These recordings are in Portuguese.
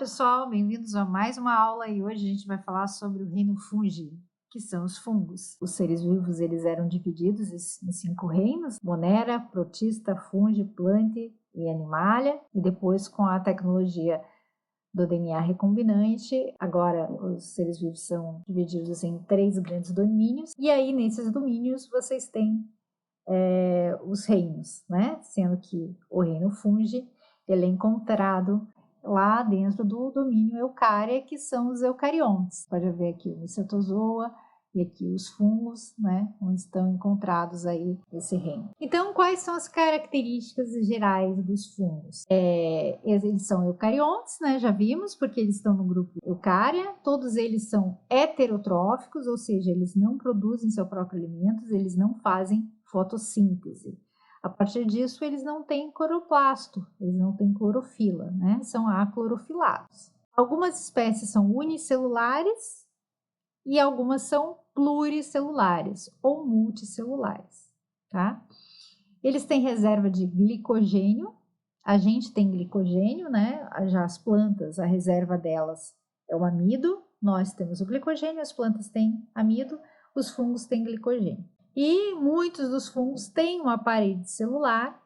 pessoal, bem-vindos a mais uma aula e hoje a gente vai falar sobre o reino fungi, que são os fungos. Os seres vivos eles eram divididos em 5 reinos: Monera, Protista, Fungi, Plante e Animalia, e depois com a tecnologia do DNA recombinante, agora os seres vivos são divididos em 3 grandes domínios, e aí nesses domínios vocês têm os reinos, né? Sendo que o reino fungi ele é encontrado lá dentro do domínio eucária, que são os eucariontes. Pode ver aqui o Mycetozoa e aqui os fungos, né, onde estão encontrados aí esse reino. Então, quais são as características gerais dos fungos? Eles são eucariontes, né, já vimos, porque eles estão no grupo eucária. Todos eles são heterotróficos, ou seja, eles não produzem seu próprio alimento, eles não fazem fotossíntese. A partir disso, eles não têm cloroplasto, eles não têm clorofila, né? São aclorofilados. Algumas espécies são unicelulares e algumas são pluricelulares ou multicelulares, tá? Eles têm reserva de glicogênio, a gente tem glicogênio, né? Já as plantas, a reserva delas é o amido, nós temos o glicogênio, as plantas têm amido, os fungos têm glicogênio. E muitos dos fungos têm uma parede celular,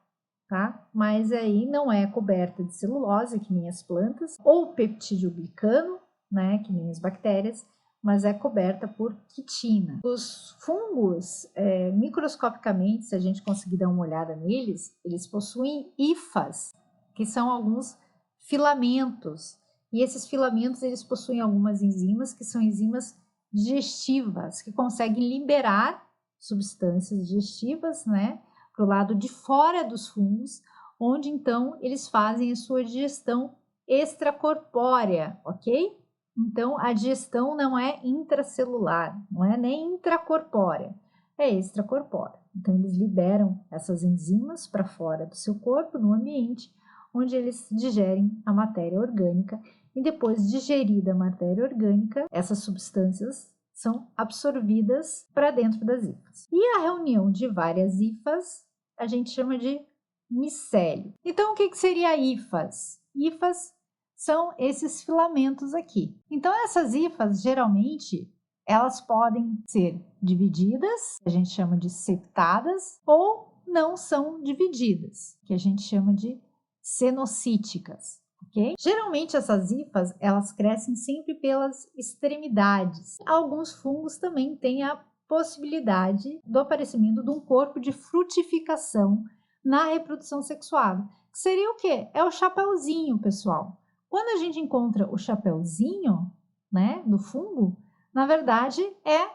tá? Mas aí não é coberta de celulose, que nem as plantas, ou peptídeo glicano, né? Que nem as bactérias, mas é coberta por quitina. Os fungos, microscopicamente, se a gente conseguir dar uma olhada neles, eles possuem hifas, que são alguns filamentos. E esses filamentos, eles possuem algumas enzimas, que são enzimas digestivas, que conseguem liberar substâncias digestivas, né, para o lado de fora dos fungos, onde então eles fazem a sua digestão extracorpórea, ok? Então a digestão não é intracelular, não é nem intracorpórea, é extracorpórea. Então eles liberam essas enzimas para fora do seu corpo, no ambiente, onde eles digerem a matéria orgânica, e depois digerida a matéria orgânica, essas substâncias são absorvidas para dentro das hifas. E a reunião de várias hifas a gente chama de micélio. Então, o que seria hifas? Hifas são esses filamentos aqui. Então, essas hifas, geralmente, elas podem ser divididas, que a gente chama de septadas, ou não são divididas, que a gente chama de cenocíticas. Okay? Geralmente essas hifas elas crescem sempre pelas extremidades. Alguns fungos também têm a possibilidade do aparecimento de um corpo de frutificação na reprodução sexuada. Que seria o quê? É o chapeuzinho, pessoal. Quando a gente encontra o chapeuzinho, né, do fungo, na verdade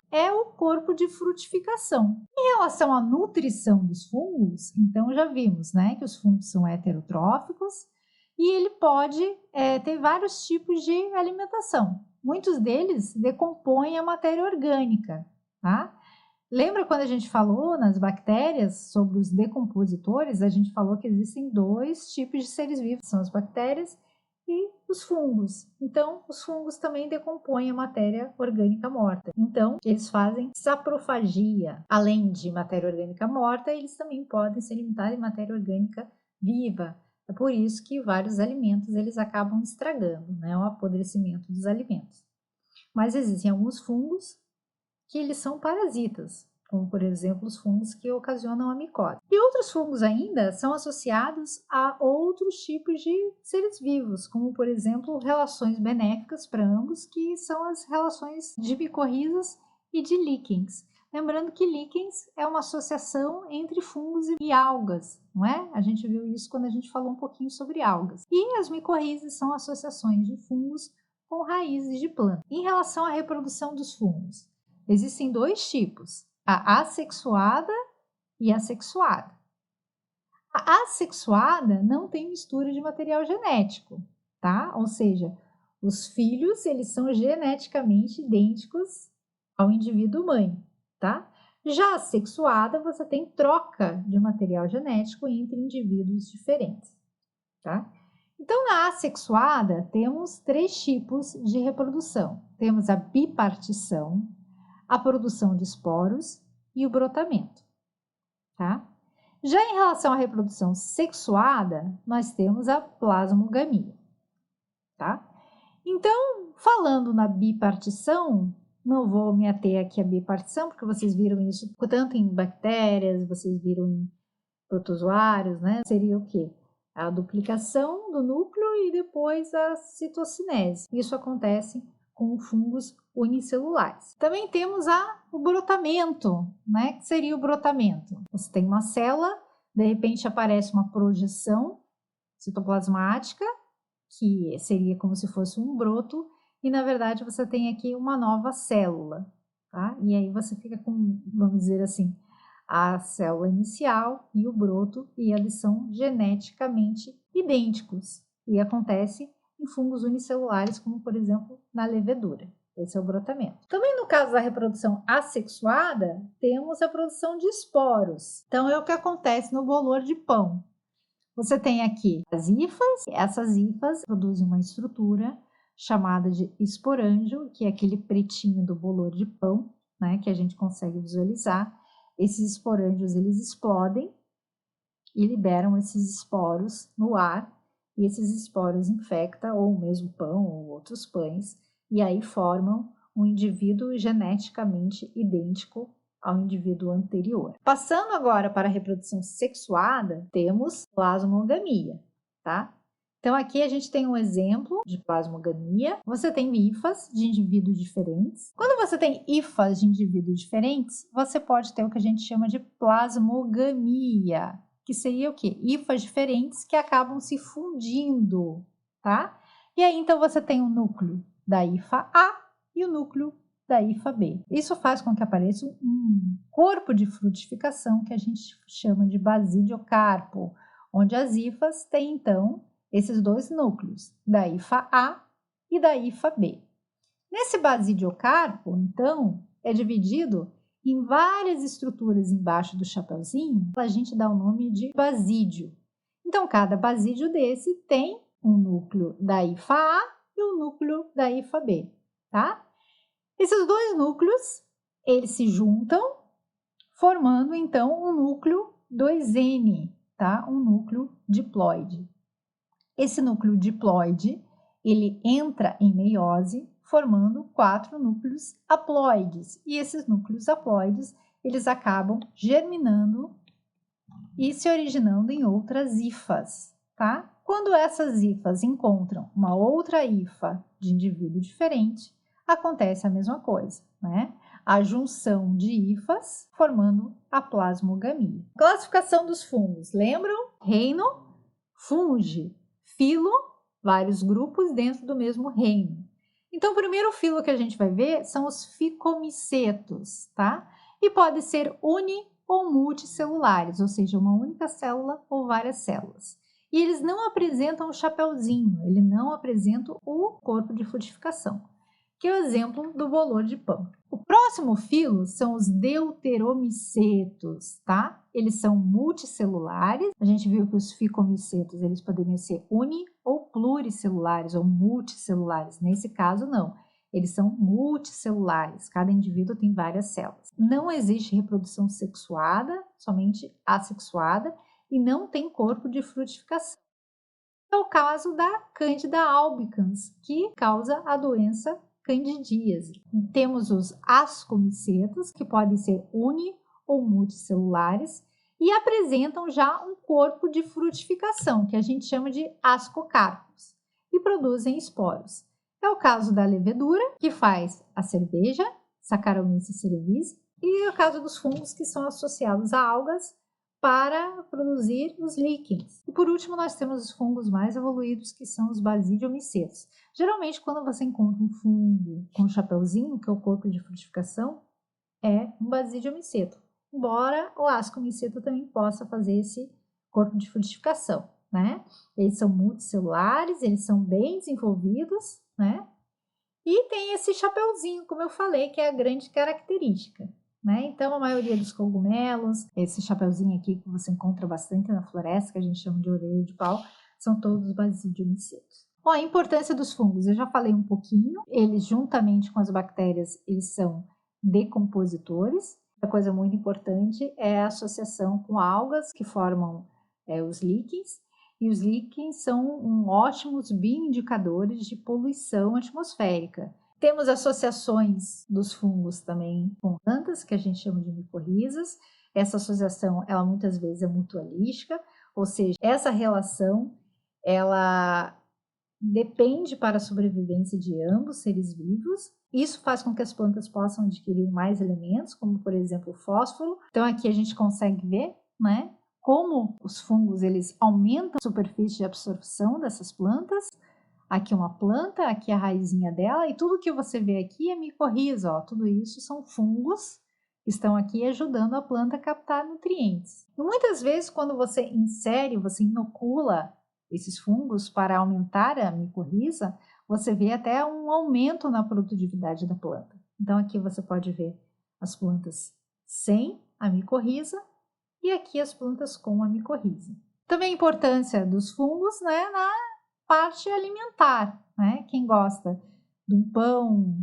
é o corpo de frutificação. Em relação à nutrição dos fungos, então já vimos, né, que os fungos são heterotróficos. E ele pode ter vários tipos de alimentação. Muitos deles decompõem a matéria orgânica, tá? Lembra quando a gente falou nas bactérias sobre os decompositores? A gente falou que existem 2 tipos de seres vivos, são as bactérias e os fungos. Então, os fungos também decompõem a matéria orgânica morta. Então, eles fazem saprofagia. Além de matéria orgânica morta, eles também podem se alimentar de matéria orgânica viva. É por isso que vários alimentos eles acabam estragando, né? O apodrecimento dos alimentos. Mas existem alguns fungos que eles são parasitas, como por exemplo os fungos que ocasionam a micose. E outros fungos ainda são associados a outros tipos de seres vivos, como por exemplo relações benéficas para ambos, que são as relações de micorrizas e de líquens. Lembrando que líquens é uma associação entre fungos e algas, não é? A gente viu isso quando a gente falou um pouquinho sobre algas. E as micorrizas são associações de fungos com raízes de plantas. Em relação à reprodução dos fungos, existem 2 tipos, a assexuada e a sexuada. A assexuada não tem mistura de material genético, tá? Ou seja, os filhos eles são geneticamente idênticos ao indivíduo mãe. Tá? Já a sexuada, você tem troca de material genético entre indivíduos diferentes. Tá? Então, na assexuada, temos 3 tipos de reprodução. Temos a bipartição, a produção de esporos e o brotamento. Tá? Já em relação à reprodução sexuada, nós temos a plasmogamia. Tá? Então, falando na bipartição, não vou me ater aqui à bipartição, porque vocês viram isso tanto em bactérias, vocês viram em protozoários, né? Seria o quê? A duplicação do núcleo e depois a citocinese. Isso acontece com fungos unicelulares. Também temos o brotamento, né? Que seria o brotamento? Você tem uma célula, de repente aparece uma projeção citoplasmática, que seria como se fosse um broto, e na verdade você tem aqui uma nova célula, tá? E aí você fica com, vamos dizer assim, a célula inicial e o broto, e eles são geneticamente idênticos. E acontece em fungos unicelulares, como por exemplo na levedura. Esse é o brotamento. Também no caso da reprodução assexuada, temos a produção de esporos. Então é o que acontece no bolor de pão. Você tem aqui as hifas, essas hifas produzem uma estrutura chamada de esporângio, que é aquele pretinho do bolor de pão, né, que a gente consegue visualizar. Esses esporângios, eles explodem e liberam esses esporos no ar, e esses esporos infectam ou mesmo pão ou outros pães, e aí formam um indivíduo geneticamente idêntico ao indivíduo anterior. Passando agora para a reprodução sexuada, temos plasmogamia, tá? Então aqui a gente tem um exemplo de plasmogamia. Você tem hifas de indivíduos diferentes. Quando você tem hifas de indivíduos diferentes, você pode ter o que a gente chama de plasmogamia, que seria o quê? Hifas diferentes que acabam se fundindo, tá? E aí então você tem o núcleo da hifa A e o núcleo da hifa B. Isso faz com que apareça um corpo de frutificação que a gente chama de basidiocarpo, onde as hifas têm então esses dois núcleos, da hifa A e da hifa B. Nesse basidiocarpo, então, é dividido em várias estruturas embaixo do chapeuzinho, a gente dá o nome de basídio. Então, cada basídio desse tem um núcleo da hifa A e um núcleo da hifa B, tá? Esses dois núcleos, eles se juntam, formando então um núcleo 2N, tá? Um núcleo diploide. Esse núcleo diploide, ele entra em meiose, formando 4 núcleos haploides. E esses núcleos haploides, eles acabam germinando e se originando em outras hifas, tá? Quando essas hifas encontram uma outra hifa de indivíduo diferente, acontece a mesma coisa, né? A junção de hifas formando a plasmogamia. Classificação dos fungos, lembram? Reino, funge, filo, vários grupos dentro do mesmo reino. Então, o primeiro filo que a gente vai ver são os ficomicetos, tá? E pode ser uni ou multicelulares, ou seja, uma única célula ou várias células. E eles não apresentam o chapeuzinho, ele não apresenta o corpo de frutificação, que é o exemplo do bolor de pão. O próximo filo são os deuteromicetos, tá? Eles são multicelulares. A gente viu que os ficomicetos, eles poderiam ser uni ou pluricelulares ou multicelulares. Nesse caso, não. Eles são multicelulares. Cada indivíduo tem várias células. Não existe reprodução sexuada, somente assexuada, e não tem corpo de frutificação. É o caso da Candida albicans, que causa a doença candidíase. Temos os ascomicetos, que podem ser uni ou multicelulares, e apresentam já um corpo de frutificação, que a gente chama de ascocarpos, e produzem esporos. É o caso da levedura, que faz a cerveja, Saccharomyces cerevisiae, e é o caso dos fungos que são associados a algas para produzir os líquens. E por último, nós temos os fungos mais evoluídos, que são os basidiomicetos. Geralmente, quando você encontra um fungo com um chapeuzinho, que é o corpo de frutificação, é um basidiomiceto. Embora o ascomiceto também possa fazer esse corpo de frutificação, né? Eles são multicelulares, eles são bem desenvolvidos, né? E tem esse chapeuzinho, como eu falei, que é a grande característica, né? Então, a maioria dos cogumelos, esse chapeuzinho aqui que você encontra bastante na floresta, que a gente chama de orelha de pau, são todos basidiomicetos. Bom, a importância dos fungos, eu já falei um pouquinho. Eles, juntamente com as bactérias, eles são decompositores. Outra coisa muito importante é a associação com algas que formam os líquens. e os líquens são ótimos bioindicadores de poluição atmosférica. Temos associações dos fungos também com plantas, que a gente chama de micorrizas. Essa associação, ela muitas vezes é mutualística, ou seja, essa relação, ela depende para a sobrevivência de ambos seres vivos. Isso faz com que as plantas possam adquirir mais elementos, como por exemplo o fósforo. Então aqui a gente consegue ver, né, como os fungos eles aumentam a superfície de absorção dessas plantas. Aqui uma planta, aqui a raizinha dela, e tudo que você vê aqui é micorriza, ó, tudo isso são fungos que estão aqui ajudando a planta a captar nutrientes. E muitas vezes quando você insere, você inocula esses fungos para aumentar a micorriza, você vê até um aumento na produtividade da planta. Então aqui você pode ver as plantas sem a micorriza e aqui as plantas com a micorriza. Também a importância dos fungos, né, na parte alimentar, né? Quem gosta de um pão,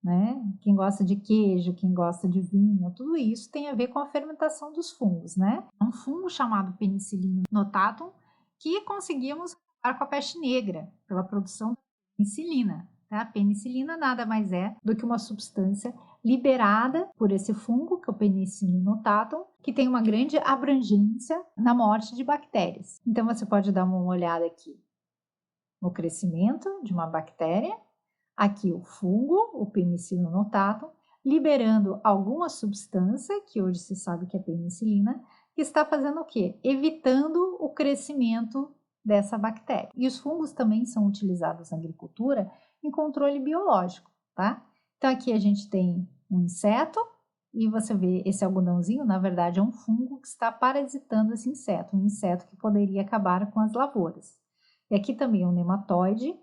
né? Quem gosta de queijo, quem gosta de vinho, tudo isso tem a ver com a fermentação dos fungos, né? Um fungo chamado Penicillium notatum que conseguimos acabar com a peste negra pela produção de penicilina. Tá? A penicilina nada mais é do que uma substância liberada por esse fungo, que é o Penicillium notatum, que tem uma grande abrangência na morte de bactérias. Então você pode dar uma olhada aqui no crescimento de uma bactéria, aqui o fungo, o Penicillium notatum, liberando alguma substância, que hoje se sabe que é penicilina, que está fazendo o quê? Evitando o crescimento dessa bactéria. E os fungos também são utilizados na agricultura em controle biológico, tá? Então aqui a gente tem um inseto e você vê esse algodãozinho, na verdade é um fungo que está parasitando esse inseto, um inseto que poderia acabar com as lavouras. E aqui também é um nematóide,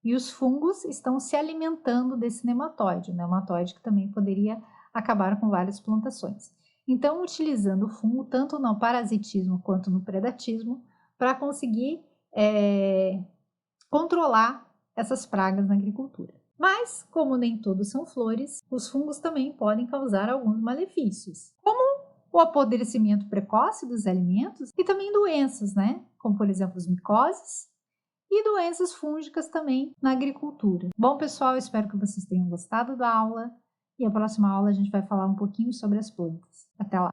e os fungos estão se alimentando desse nematóide, o nematóide que também poderia acabar com várias plantações. Então, utilizando o fungo tanto no parasitismo quanto no predatismo para conseguir controlar essas pragas na agricultura. Mas, como nem todos são flores, os fungos também podem causar alguns malefícios, como o apodrecimento precoce dos alimentos e também doenças, né? Como, por exemplo, as micoses e doenças fúngicas também na agricultura. Bom, pessoal, espero que vocês tenham gostado da aula e a próxima aula a gente vai falar um pouquinho sobre as plantas. Até lá!